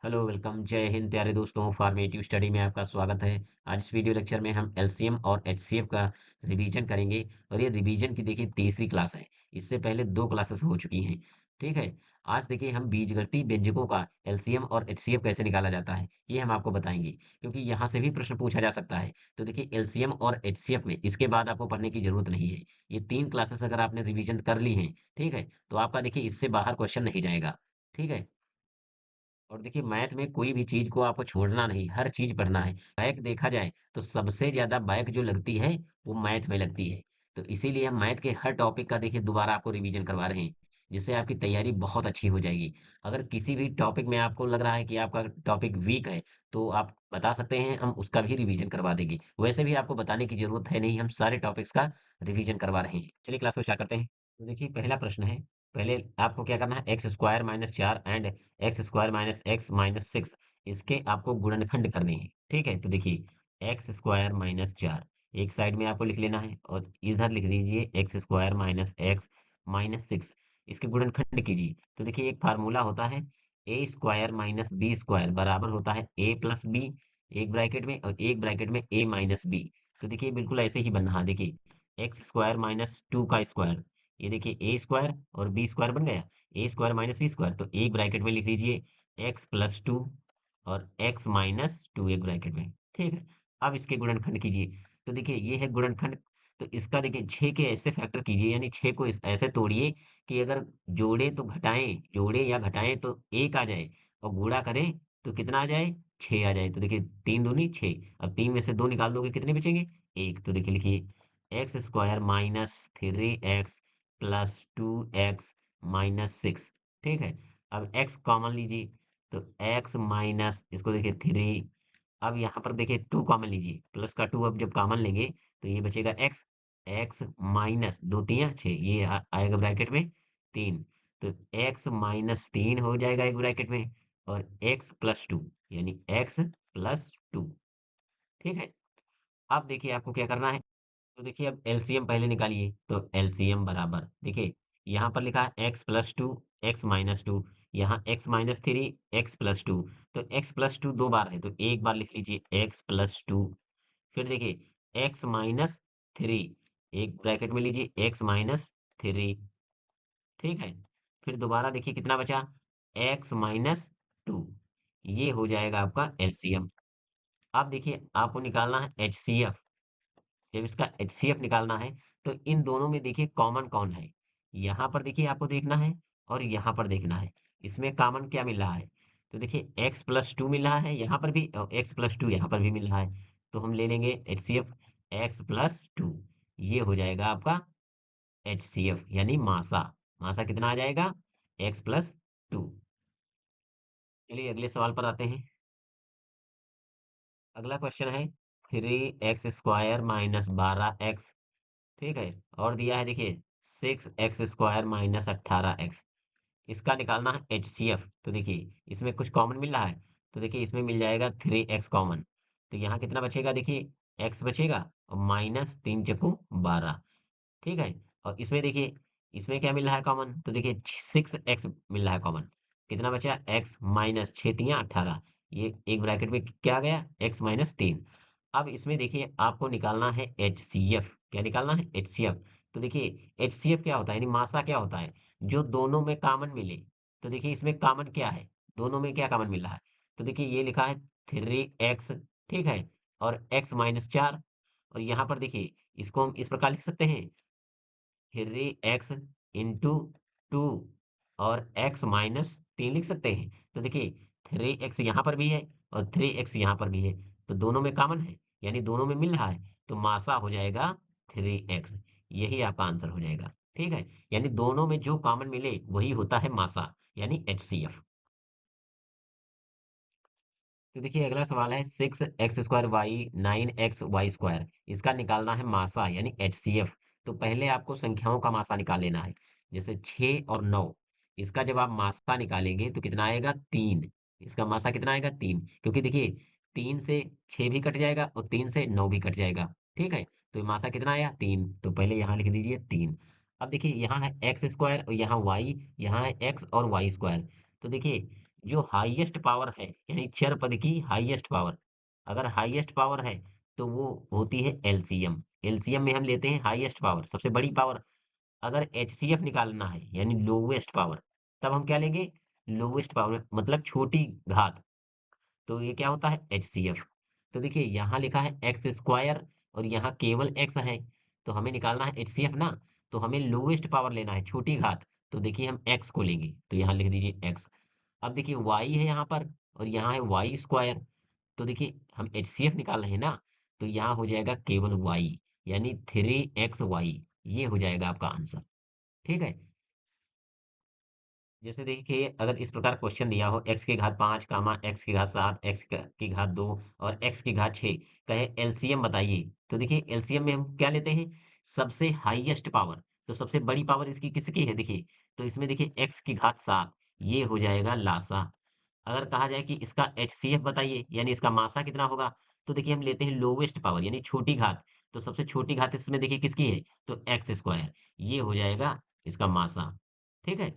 Hello welcome जय हिंद प्यारे दोस्तों फॉर्मेटिव स्टडी में आपका स्वागत है। आज इस वीडियो लेक्चर में हम एलसीएम और एचसीएफ का रिवीजन करेंगे और ये रिवीजन की देखिए तीसरी क्लास है। इससे पहले दो क्लासेस हो चुकी हैं। ठीक है। आज देखिए हम बीजगणितीय व्यंजकों का एलसीएम और एचसीएफ कैसे निकाला जाता है ये हम आपको बताएंगे, क्योंकि यहाँ से भी प्रश्न पूछा जा सकता है। तो देखिए एलसीएम और एचसीएफ में इसके बाद आपको पढ़ने की जरूरत नहीं है। ये तीन क्लासेस अगर आपने रिवीजन कर ली है, ठीक है, तो आपका देखिए इससे बाहर क्वेश्चन नहीं जाएगा। ठीक है। और देखिए मैथ में कोई भी चीज को आपको छोड़ना नहीं, हर चीज पढ़ना है। बैक देखा जाए तो सबसे ज्यादा बैक जो लगती है वो मैथ में लगती है। तो इसीलिए हम मैथ के हर टॉपिक का देखिए दोबारा आपको रिवीजन करवा रहे हैं, जिससे आपकी तैयारी बहुत अच्छी हो जाएगी। अगर किसी भी टॉपिक में आपको लग रहा है कि आपका टॉपिक वीक है, तो आप बता सकते हैं, हम उसका भी रिवीजन करवा देंगे। वैसे भी आपको बताने की जरूरत है नहीं, हम सारे टॉपिक्स का रिवीजन करवा रहे हैं। चलिए क्लास को स्टार्ट करते हैं। तो देखिए पहला प्रश्न है। पहले आपको क्या करना है, x square minus 4 and x square minus x minus 6, इसके आपको गुणनखंड करने हैं। ठीक है, तो देखिए एक्स स्क्वायर माइनस 4 एक साइड में आपको लिख लेना है और इधर लिख दीजिए x square minus x minus 6। इसके गुणनखंड कीजिए। तो देखिए एक फार्मूला होता है, ए स्क्वायर माइनस बी स्क्वायर बराबर होता है ए प्लस बी, एक ब्रैकेट में, और एक ब्रैकेट में ए माइनस बी। तो देखिए बिल्कुल ऐसे ही बनना है। देखिए एक्स स्क्वायर माइनस 2 का स्क्वायर, ये देखिए ए स्क्वायर और बी स्क्वायर बन गया, ए स्क्वायर माइनस बी स्क्वायर। तो एक ब्रैकेट में लिख लीजिए एक्स प्लस 2 और एक्स माइनस 2 एक ब्रैकेट में। ठीक है। अब इसके गुणनखंड कीजिए। तो देखिए ये है गुणनखंड। तो इसका देखिए 6 के ऐसे फैक्टर कीजिए, यानी 6 को ऐसे तोड़िए कि अगर जोड़े तो घटाएं, जोड़े या घटाएं तो एक आ जाए, और गुणा करें तो कितना आ जाए, 6 आ जाए। तो देखिए 3 दूनी 6, अब 3 में से 2 निकाल दोगे कितने बचेंगे, एक। तो देखिए लिखिए x square minus 3x plus 2x minus 6। ठीक है। अब x कॉमन लीजिए। तो x माइनस, इसको देखिए 3। अब यहाँ पर देखिए 2 कॉमन लीजिए, प्लस का 2 अब जब कॉमन लेंगे तो ये बचेगा x, x माइनस 2 तियां 6, ये आएगा ब्रैकेट में 3। तो x माइनस 3 हो जाएगा एक ब्रैकेट में, और x प्लस 2, यानी x प्लस 2। ठीक है। अब देखिए आपको क्या करना है। तो देखिए अब एलसीएम पहले निकालिए। तो एलसीएम बराबर देखिए यहाँ पर लिखा है एक्स प्लस 2 एक्स माइनस 2, यहाँ एक्स माइनस 3 एक्स प्लस 2। तो एक्स प्लस 2 दो बार है, तो एक बार लिख लीजिए एक्स प्लस 2। फिर देखिए एक्स माइनस 3, एक ब्रैकेट में लीजिए एक्स माइनस 3। ठीक है। फिर दोबारा देखिए कितना बचा, एक्स माइनस 2। ये हो जाएगा आपका एलसीएम। अब देखिए आपको निकालना है एचसीएफ। जब इसका एचसीएफ निकालना है तो इन दोनों में देखिए कॉमन कौन है। यहाँ पर देखिए आपको देखना है और यहाँ पर देखना है, इसमें कॉमन क्या मिल रहा है। तो देखिए एक्स प्लस 2 मिल रहा है यहाँ पर भी, और एक्स प्लस 2 यहाँ पर भी मिल रहा है। तो हम ले लेंगे एचसीएफ एक्स प्लस 2। ये हो जाएगा आपका एचसीएफ यानी मासा। मासा कितना आ जाएगा, एक्स प्लस 2। चलिए अगले सवाल पर आते हैं। अगला क्वेश्चन है 3x² माइनस 12x। ठीक है। और दिया है देखिए 6x² माइनस 18x। इसका निकालना है एचसीएफ। तो देखिए इसमें कुछ कॉमन मिल रहा है, तो देखिए इसमें मिल जाएगा 3x कॉमन। तो यहाँ कितना बचेगा, देखिए x बचेगा और माइनस 3 × 12। ठीक है। और इसमें देखिए इसमें क्या मिल रहा है कॉमन, तो देखिए 6x मिल रहा है कॉमन। कितना बचा, x माइनस 6 × 3 = 18। ये एक ब्रैकेट में क्या आ गया, x माइनस 3। अब इसमें देखिए आपको निकालना है एचसीएफ। क्या निकालना है, एचसीएफ। तो देखिए एचसीएफ क्या होता है, यानी मासा क्या होता है, जो दोनों में कॉमन मिले। तो देखिए इसमें कॉमन क्या है, दोनों में क्या कॉमन मिल रहा है। तो देखिए ये लिखा है 3x। ठीक है। और x माइनस 4। और यहाँ पर देखिए इसको हम इस प्रकार लिख सकते हैं, 3x × 2 और x माइनस 3 लिख सकते हैं। तो देखिए 3x यहाँ पर भी है और 3x यहाँ पर भी है, तो दोनों में कॉमन है, यानी दोनों में मिल रहा है। तो मासा हो जाएगा 3x। यही आपका आंसर हो जाएगा। ठीक है। यानी दोनों में जो कॉमन मिले वही होता है मासा, यानी एचसीएफ। तो देखिए अगला सवाल है 6x² y 9x y²। इसका निकालना है मासा यानी एचसीएफ। तो पहले आपको संख्याओं का मासा निकाल लेना है, जैसे 6 और 9। इसका जब आप मासा निकालेंगे तो कितना आएगा, 3। इसका मासा कितना आएगा, 3, क्योंकि देखिए 3 से 6 भी कट जाएगा और 3 से 9 भी कट जाएगा। ठीक है। तो ये मासा कितना आया, 3। तो पहले यहाँ लिख दीजिए 3। अब देखिए यहाँ है x² और यहाँ y, यहाँ है x और y²। तो देखिए जो हाईएस्ट पावर है यानी चर पद की हाईएस्ट पावर, अगर हाईएस्ट पावर है तो वो होती है एलसीएम। एलसीएम में हम लेते हैं हाईएस्ट पावर, सबसे बड़ी पावर। अगर एचसीएफ निकालना है यानी लोवेस्ट पावर, तब हम क्या लेंगे? लोवेस्ट पावर मतलब छोटी घात, तो ये क्या होता है? एचसीएफ। तो देखिए यहाँ लिखा है एक्स स्क्वायर और यहाँ केवल एक्स है, तो हमें निकालना है एचसीएफ ना, तो हमें लोवेस्ट पावर लेना है, छोटी घात। तो देखिए हम एक्स को लेंगे, तो यहाँ लिख दीजिए एक्स। अब देखिए वाई है यहाँ पर और यहाँ है वाई स्क्वायर, तो देखिए हम एचसीएफ निकाल रहे हैं ना, तो यहाँ हो जाएगा केवल वाई यानी 3xy, ये हो जाएगा आपका आंसर। ठीक है। जैसे देखिए अगर इस प्रकार क्वेश्चन दिया हो x की घात 5 कामा x की घात 7 x की घात 2 और x की घात 6, कहे एलसीएम बताइए, तो देखिए एलसीएम में हम क्या लेते हैं? सबसे हाईएस्ट पावर। तो सबसे बड़ी पावर इसकी किसकी है? देखिए तो इसमें देखिए x की घात 7, ये हो जाएगा लासा। अगर कहा जाए कि इसका एचसीएफ बताइए यानी इसका मासा कितना होगा, तो देखिए हम लेते हैं लोवेस्ट पावर यानी छोटी घात। तो सबसे छोटी घात इसमें देखिए किसकी है? तो एक्स स्क्वायर, ये हो जाएगा इसका मासा। ठीक है।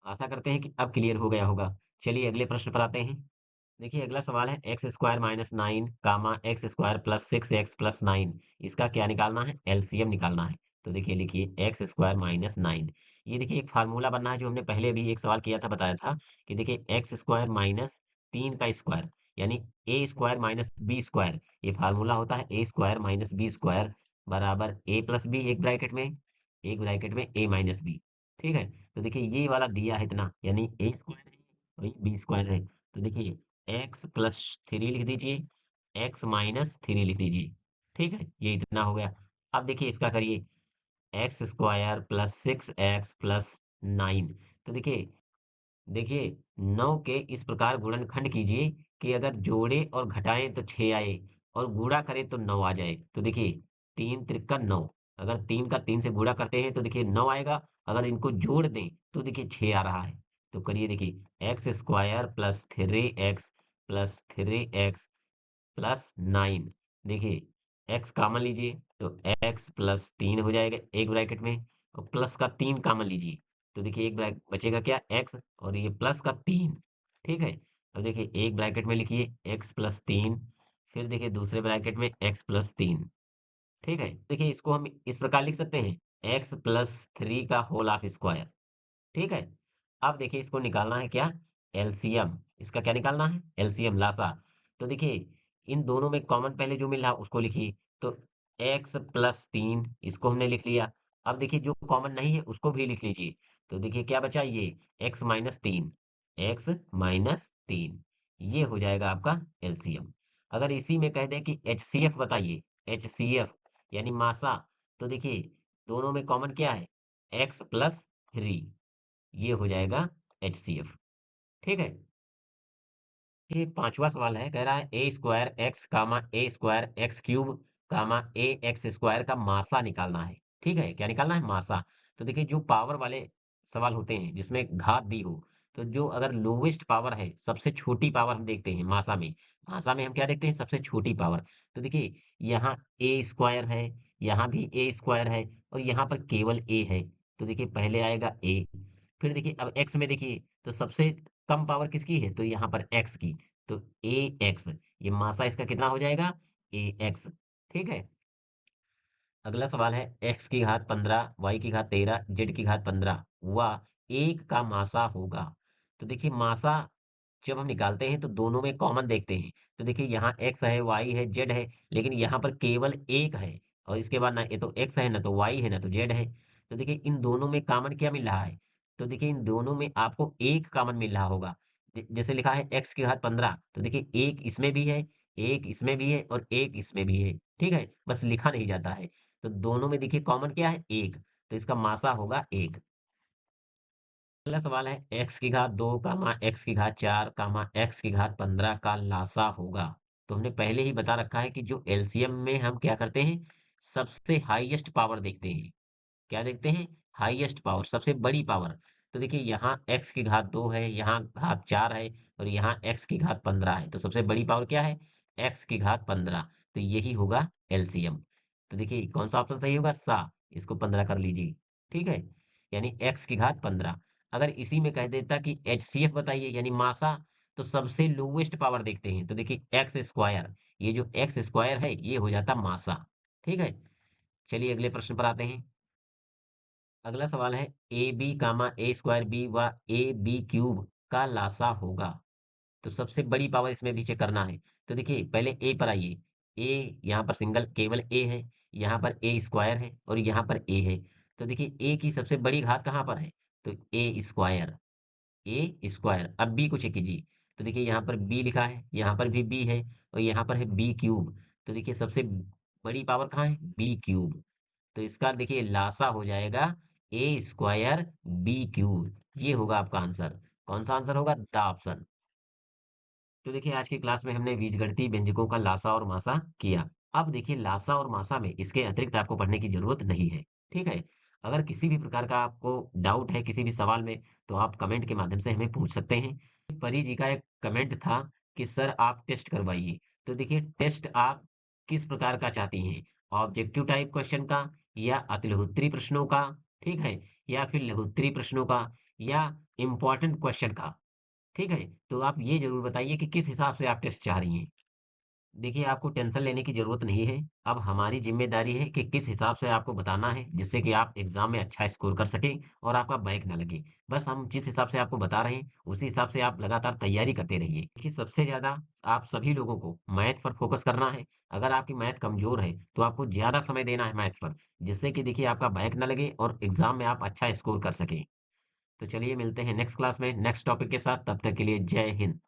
आशा करते हैं कि अब क्लियर हो गया होगा। चलिए अगले प्रश्न पर आते हैं। देखिए अगला सवाल है x square minus nine comma x square plus 6x plus 9, इसका क्या निकालना है? एलसीएम निकालना है। तो देखिए लिखिए एक्स स्क्वायर माइनस 9, ये देखिए एक फार्मूला बनना है जो हमने पहले भी एक सवाल किया था, बताया था कि देखिए एक्स स्क्वायर माइनस 3 का स्क्वायर यानी ए स्क्वायर माइनस बी स्क्वायर, ये फार्मूला होता है ए स्क्वायर माइनस बी स्क्वायर बराबर ए प्लस बी, एक ब्रैकेट में ए माइनस बी। ठीक है। तो देखिए ये वाला दिया है इतना यानी ए स्क्वायर है और ये बी स्क्वायर है, तो देखिए एक्स प्लस 3 लिख दीजिए, एक्स माइनस 3 लिख दीजिए। ठीक है, ये इतना हो गया। अब देखिए इसका करिए x square plus 6x plus 9, तो देखिए देखिए 9 के इस प्रकार गुणनखंड कीजिए कि अगर जोड़े और घटाएं तो 6 आए और गुणा करें तो 9 आ जाए। तो देखिए 3 त्रिका 9, अगर 3 का 3 से गुणा करते हैं तो देखिए 9 आएगा, अगर इनको जोड़ दें तो देखिए 6 आ रहा है। तो करिए देखिए x square plus three x plus 9, देखिए x कॉमन लीजिए तो x प्लस 3 हो जाएगा एक ब्रैकेट में, और प्लस का 3 कॉमन लीजिए तो देखिए एक ब्रैकेट बचेगा क्या? x और ये प्लस का 3। ठीक है। अब देखिए एक ब्रैकेट में लिखिए x प्लस 3, फिर देखिए दूसरे ब्रैकेट में x प्लस 3। ठीक है। देखिए इसको हम इस प्रकार लिख सकते हैं x प्लस 3 का होल ऑफ स्क्वायर। ठीक है। अब देखिए इसको निकालना है क्या? एलसीएम। इसका क्या निकालना है? एलसीएम, लासा। तो देखिए इन दोनों में कॉमन पहले जो मिल रहा उसको लिखिए, तो एक्स प्लस 3 इसको हमने लिख लिया। अब देखिए जो कॉमन नहीं है उसको भी लिख लीजिए, तो देखिए क्या बचा? ये एक्स माइनस 3, ये हो जाएगा आपका एलसीएम। अगर इसी में कह दें कि एचसीएफ बताइए, एचसीएफ यानी मासा, तो देखिए दोनों में कॉमन क्या है? एक्स प्लस 3, ये हो जाएगा एचसीएफ। ठीक है। ये पांचवा सवाल है, कह रहा है ए square x comma A square x cube comma A x square का मासा निकालना है। ठीक है, क्या निकालना है? मासा। तो देखिए जो पावर वाले सवाल होते हैं जिसमें घात दी हो, तो जो अगर लोवेस्ट पावर है, सबसे छोटी पावर हम देखते हैं मासा में। मासा में हम क्या देखते हैं? सबसे छोटी पावर। तो देखिए यहाँ ए स्क्वायर है, यहाँ भी ए स्क्वायर है और यहाँ पर केवल ए है, तो देखिए पहले आएगा ए। फिर देखिए अब एक्स में देखिए तो सबसे कम पावर किसकी है? तो यहाँ पर एक्स की, तो ए एक्स, ये मासा इसका कितना हो जाएगा? ए एक्स। ठीक है। अगला सवाल है एक्स की घात 15 वाई की घात 13 जेड की घात 15 व एक का मासा होगा। तो देखिए मासा जब हम निकालते हैं तो दोनों में कॉमन देखते हैं, तो देखिए यहाँ एक्स है वाई है जेड है, लेकिन यहाँ पर केवल एक है और इसके बाद ना ये तो एक्स है ना तो वाई है ना तो जेड है। तो देखिए इन दोनों में कॉमन क्या मिल रहा है? तो देखिए इन दोनों में आपको एक कॉमन मिल रहा होगा। जैसे लिखा है एक्स की घात 15, तो देखिए एक इसमें भी है, एक इसमें भी है और एक इसमें भी है। ठीक है, बस लिखा नहीं जाता है। तो दोनों में देखिए कॉमन क्या है? एक, तो इसका मासा होगा एक। अगला सवाल है एक्स की घात 2 कामा एक्स की घात 4 कामा एक्स की घात 15 का लासा होगा। तो हमने पहले ही बता रखा है कि जो एलसीएम में हम क्या करते हैं? सबसे हाईएस्ट पावर देखते हैं। क्या देखते हैं? हाईएस्ट पावर, सबसे बड़ी पावर। तो देखिए यहाँ x की घात 2 है, यहाँ घात 4 है और यहाँ x की घात 15 है, तो सबसे बड़ी पावर क्या है? x की घात 15, तो यही होगा एलसीएम। तो देखिए कौन सा ऑप्शन सही होगा? सा, इसको 15 कर लीजिए। ठीक है, यानी x की घात 15। अगर इसी में कह देता कि एचसीएफ बताइए यानी मासा, तो सबसे लोवेस्ट पावर देखते हैं। तो देखिए एक्स स्क्वायर, ये जो एक्स स्क्वायर है ये हो जाता मासा। ठीक है, चलिए अगले प्रश्न पर आते हैं। अगला सवाल है A B comma A square B व ए बी क्यूब का लासा होगा। तो सबसे बड़ी पावर इसमें भी चेक करना है। तो देखिए पहले ए पर आइए। ए यहाँ पर सिंगल केवल ए है, यहाँ पर ए स्क्वायर है और यहाँ पर ए है। तो देखिए ए की सबसे बड़ी घात कहाँ पर है? तो ए स्क्वायर, ए स्क्वायर। अब बी को चेक कीजिए। तो देखिए यहाँ पर बी लिखा है, यहाँ पर भी बी है और यहाँ पर है बी क्यूब। तो देखिए सबसे बड़ी पावर कहाँ है? B cube. तो इसका देखिए लासा हो जाएगा ए स्क्वायर बी क्यूब। ये होगा आपका आंसर। कौन सा आंसर होगा? The option. तो देखिए आज की क्लास में हमने बीजगणितीय व्यंजकों का लासा और मासा किया। अब देखिए लासा और मासा में इसके अतिरिक्त आपको पढ़ने की जरूरत नहीं है। ठीक है, अगर किसी भी प्रकार का आपको डाउट है किसी भी सवाल में, तो आप कमेंट के माध्यम से हमें पूछ सकते हैं। परी जी का एक कमेंट था कि सर आप टेस्ट करवाइए। तो देखिए टेस्ट आप किस प्रकार का चाहती हैं? ऑब्जेक्टिव टाइप क्वेश्चन का, या अतिलघुत्तरी प्रश्नों का, ठीक है, या फिर लघुत्तरी प्रश्नों का, या इंपॉर्टेंट क्वेश्चन का? ठीक है, तो आप ये ज़रूर बताइए कि किस हिसाब से आप टेस्ट चाह रही हैं। देखिए, आपको टेंशन लेने की ज़रूरत नहीं है। अब हमारी ज़िम्मेदारी है कि किस हिसाब से आपको बताना है, जिससे कि आप एग्ज़ाम में अच्छा स्कोर कर सकें और आपका बैक ना लगे। बस हम जिस हिसाब से आपको बता रहे हैं, उसी हिसाब से आप लगातार तैयारी करते रहिए। देखिए, सबसे ज़्यादा आप सभी लोगों को मैथ पर फ़ोकस करना है। अगर आपकी मैथ कमज़ोर है, तो आपको ज़्यादा समय देना है मैथ पर, जिससे कि देखिए आपका बैक ना लगे और एग्ज़ाम में आप अच्छा स्कोर कर सकें। तो चलिए मिलते हैं नेक्स्ट क्लास में नेक्स्ट टॉपिक के साथ। तब तक के लिए जय हिंद।